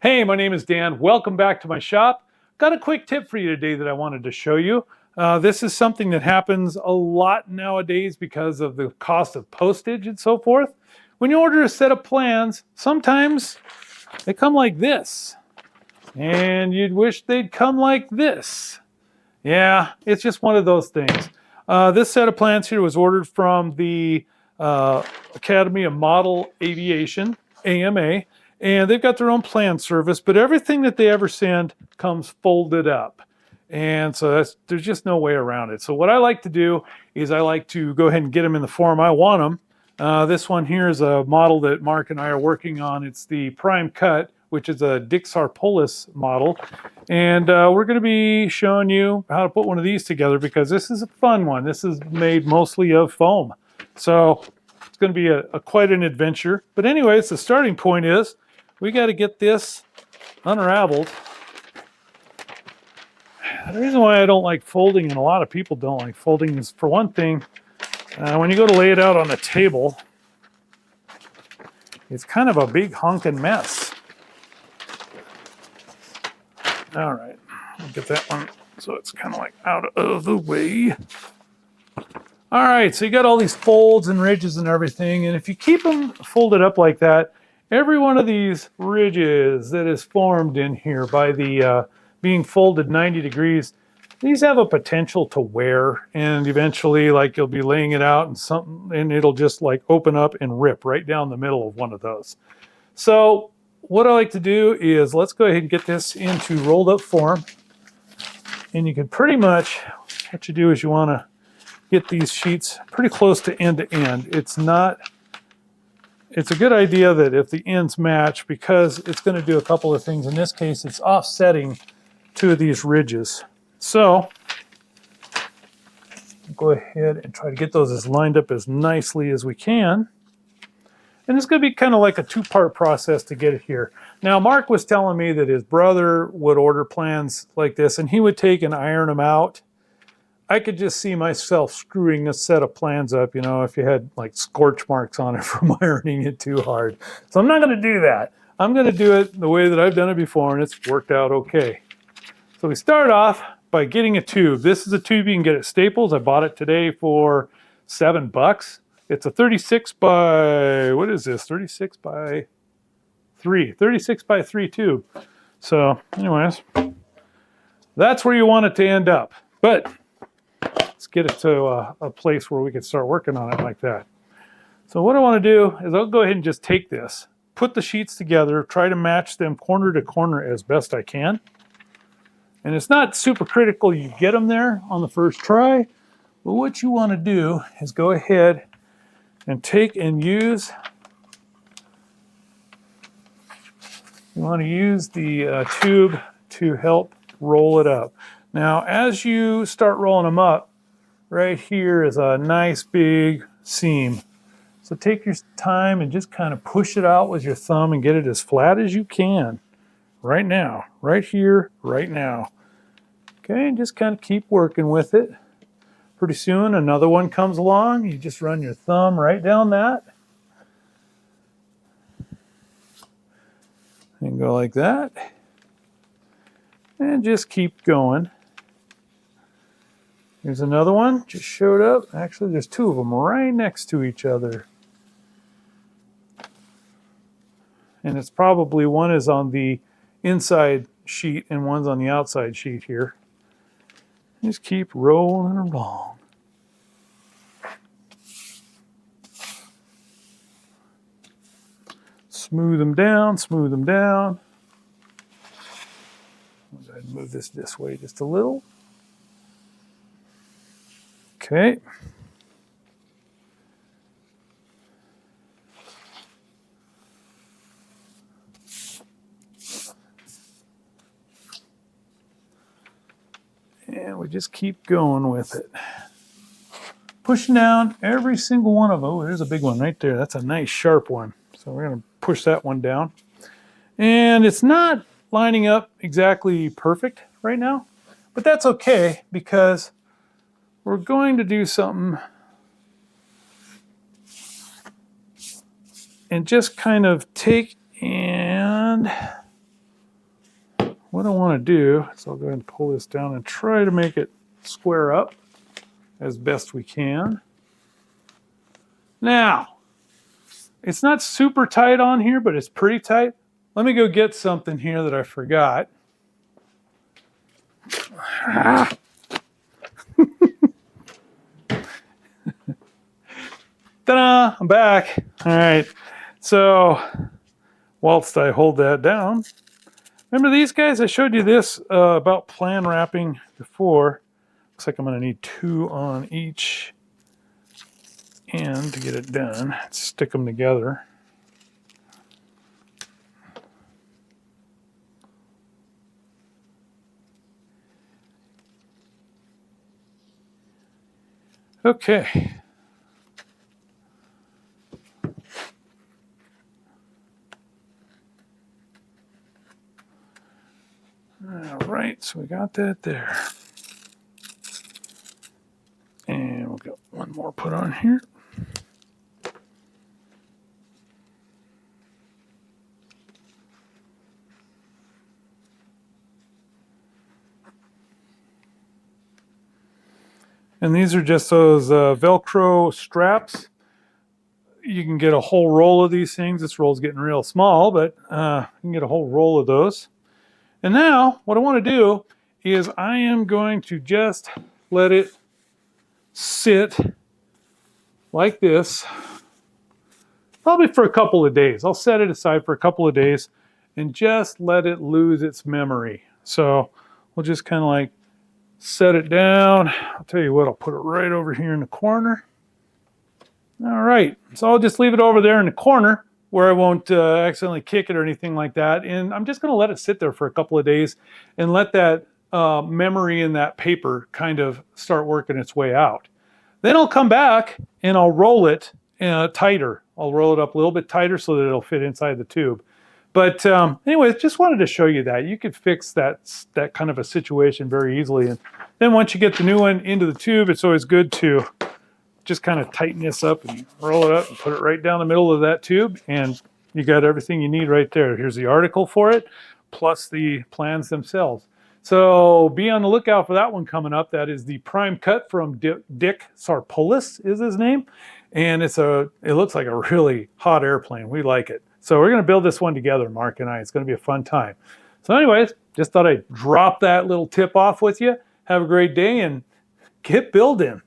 Hey, my name is Dan. Welcome back to my shop. Got a quick tip for you today that I wanted to show you. This is something that happens a lot nowadays because of the cost of postage and so forth. When you order a set of plans, sometimes they come like this, and you'd wish they'd come like this. Yeah, it's just one of those things. This set of plans here was ordered from the Academy of Model Aviation, AMA, and they've got their own plan service, but everything that they ever send comes folded up. And so there's just no way around it. So what I like to do is I like to go ahead and get them in the form I want them. This one here is a model that Mark and I are working on. It's the Prime Cut, which is a Dixarpolis model. And we're going to be showing you how to put one of these together because this is a fun one. This is made mostly of foam. So it's going to be quite an adventure. But anyways, the starting point is we got to get this unraveled. The reason why I don't like folding, and a lot of people don't like folding, is for one thing, when you go to lay it out on the table, it's kind of a big honking mess. All right, we'll get that one so it's kind of like out of the way. All right, so you got all these folds and ridges and everything, and if you keep them folded up like that, every one of these ridges that is formed in here by the being folded 90 degrees, these have a potential to wear, and eventually, like, you'll be laying it out and it'll just like open up and rip right down the middle of one of those. So what I like to do is let's go ahead and get this into rolled up form. And you can pretty much, what you do is you want to get these sheets pretty close to end. It's a good idea that if the ends match, because it's going to do a couple of things. In this case, it's offsetting two of these ridges. So go ahead and try to get those as lined up as nicely as we can. And it's going to be kind of like a two-part process to get it here. Now, Mark was telling me that his brother would order plans like this, and he would take and iron them out. I could just see myself screwing a set of plans up, you know, if you had like scorch marks on it from ironing it too hard. So I'm not going to do that. I'm going to do it the way that I've done it before, and it's worked out okay. So we start off by getting a tube. This is a tube you can get at Staples. I bought it today for $7. It's a 36 by, what is this? 36 by 3 tube. So anyways, that's where you want it to end up. But let's get it to a place where we can start working on it like that. So what I want to do is I'll go ahead and just take this, put the sheets together, try to match them corner to corner as best I can. And it's not super critical you get them there on the first try, but what you want to do is go ahead and take and use, you want to use the tube to help roll it up. Now, as you start rolling them up, right here is a nice big seam. So take your time and just kind of push it out with your thumb and get it as flat as you can. Right now, right here, right now. Okay, and just kind of keep working with it. Pretty soon another one comes along. You just run your thumb right down that. And go like that. And just keep going. Here's another one, just showed up. Actually, there's two of them right next to each other. And it's probably one is on the inside sheet and one's on the outside sheet here. Just keep rolling along. Smooth them down, smooth them down. I'll go ahead and move this way just a little. Okay. And we just keep going with it. Pushing down every single one of them. Oh, there's a big one right there. That's a nice sharp one. So we're going to push that one down. And it's not lining up exactly perfect right now, but that's okay because we're going to do something and just kind of take and what I want to do is I'll go ahead and pull this down and try to make it square up as best we can. Now, it's not super tight on here, but it's pretty tight. Let me go get something here that I forgot. Ta-da! I'm back. All right. So, whilst I hold that down, remember these guys? I showed you this about plan wrapping before. Looks like I'm going to need 2 on each end to get it done. Stick them together. Okay. All right, so we got that there. And we'll get one more put on here. And these are just those Velcro straps. You can get a whole roll of these things. This roll's getting real small, but you can get a whole roll of those. And now what I want to do is I am going to just let it sit like this, probably for a couple of days. I'll set it aside for a couple of days and just let it lose its memory. So we'll just kind of like set it down. I'll tell you what, I'll put it right over here in the corner. All right, so I'll just leave it over there in the corner where I won't accidentally kick it or anything like that. And I'm just going to let it sit there for a couple of days and let that memory in that paper kind of start working its way out. Then I'll come back and I'll roll it tighter. I'll roll it up a little bit tighter so that it'll fit inside the tube. But anyway, just wanted to show you that. You could fix that kind of a situation very easily. And then once you get the new one into the tube, it's always good to just kind of tighten this up and roll it up and put it right down the middle of that tube. And you got everything you need right there. Here's the article for it, plus the plans themselves. So be on the lookout for that one coming up. That is the prime cut from Dick Sarpolis is his name. And it looks like a really hot airplane. We like it. So we're going to build this one together, Mark and I. It's going to be a fun time. So anyways, just thought I'd drop that little tip off with you. Have a great day and get building.